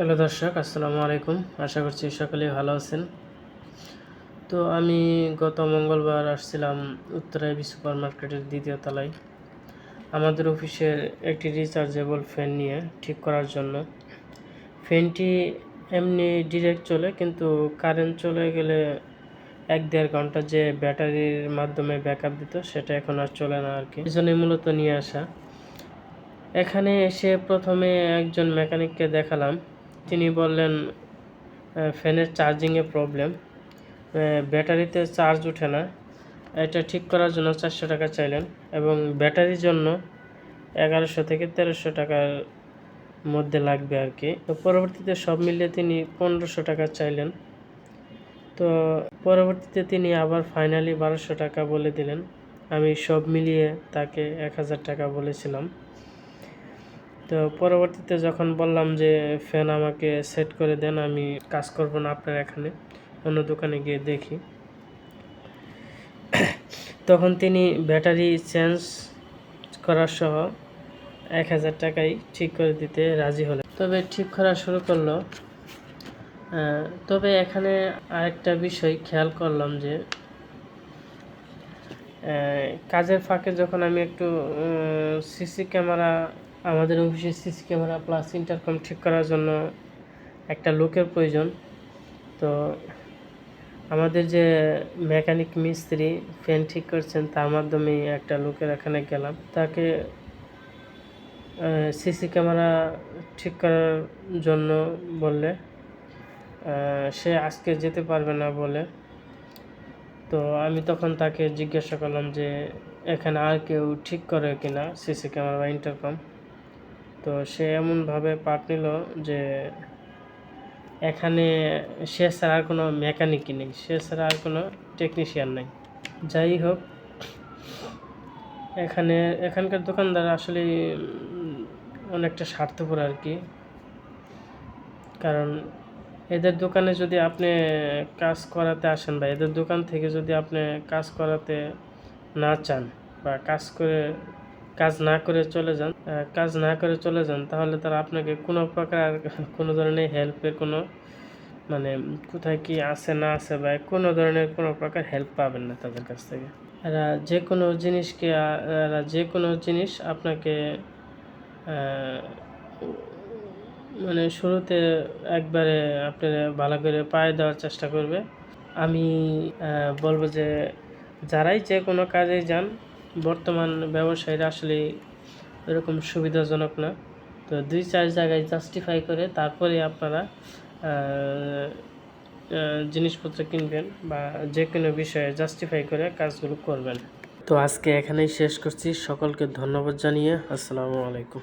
Hello দর্শক, আসসালামু আলাইকুম। আশা করছি সকলেই ভালো আছেন। তো আমি গত মঙ্গলবার আসছিলাম উত্তরা এবি সুপার মার্কেটের দ্বিতীয় তলায় আমাদের অফিসের একটি রিচার্জেবল ফ্যান নিয়ে ঠিক করার জন্য। ফ্যানটি এমনি ডিরেক্ট চলে, কিন্তু কারেন্ট চলে গেলে 1-1.5 ঘন্টা যে ব্যাটারির মাধ্যমে ব্যাকআপ দিত সেটা এখন আর চলে না আর কি। এই জন্যই মূলত নিয়ে আসা। এখানে এসে প্রথমে একজন মেকানিককে দেখালাম। তিনি বললেন ফ্যানের চার্জিংয়ে প্রবলেম, ব্যাটারিতে চার্জ ওঠে না। এটা ঠিক করার জন্য 400 টাকা চাইলেন এবং ব্যাটারির জন্য 1100 থেকে 1300 টাকার মধ্যে লাগবে আর কি। তো পরবর্তীতে সব মিলিয়ে তিনি 1500 টাকা চাইলেন। তো পরবর্তীতে তিনি আবার ফাইনালি 1200 টাকা বলে দিলেন। আমি সব মিলিয়ে তাকে 1000 টাকা বলেছিলাম। তো পরবর্তীতে যখন বললাম যে ফ্যান আমাকে সেট করে দেন, আমি কাজ করব না আপনার এখানে, অন্য দোকানে গিয়ে দেখি, তখন তিনি ব্যাটারি চেঞ্জ করার সহ 1000 টাকাই ঠিক করে দিতে রাজি হলেন। তবে ঠিক করা শুরু করলো। তবে এখানে আরেকটা বিষয় খেয়াল করলাম যে কাজের ফাঁকে যখন আমি একটু সিসি ক্যামেরা, আমাদের অফিসে সিসি ক্যামেরা প্লাস ইন্টারকম ঠিক করার জন্য একটা লোকের প্রয়োজন। তো আমাদের যে মেকানিক মিস্ত্রি ফ্যান ঠিক করছেন তার মাধ্যমে একটা লোকের এখানে গেলাম। তাকে সিসি ক্যামেরা ঠিক করার জন্য বললে সে আজকে যেতে পারবে না বলে। তো আমি তখন তাকে জিজ্ঞাসা করলাম যে এখানে আর কেউ ঠিক করে কিনা সিসি ক্যামেরা বা ইন্টারকম। তো সে এমনভাবে পাঠ নিল যে এখানে সে ছাড়া আর কোনো মেকানিকই নেই, সে ছাড়া আর কোনো টেকনিশিয়ান নেই। যাই হোক, এখানকার দোকানদার আসলে অনেকটা স্বার্থপর আর কি। কারণ এদের দোকানে যদি আপনি কাজ করাতে আসেন বা এদের দোকান থেকে যদি আপনি কাজ করাতে না চান বা কাজ না করে চলে যান, তাহলে তারা আপনাকে কোনো ধরনের হেল্পের মানে কোথায় কি আছে না আছে বা কোনো প্রকার হেল্প পাবেন না তাদের কাছ থেকে। এরা যে কোনো জিনিস আপনাকে মানে শুরুতে একবারে আপনারা ভালো করে পায়ে দেওয়ার চেষ্টা করবে। আমি বলবো যে যারাই যে কোনো কাজে যান, বর্তমান ব্যবসায়ীরা আসলে এরকম সুবিধাজনক না। তো 2-4 জায়গায় জাস্টিফাই করে তারপরে আপনারা জিনিসপত্র কিনবেন বা যে কোনো বিষয়ে জাস্টিফাই করে কাজগুলো করবেন। তো আজকে এখানেই শেষ করছি। সকলকে ধন্যবাদ জানিয়ে আসসালামু আলাইকুম।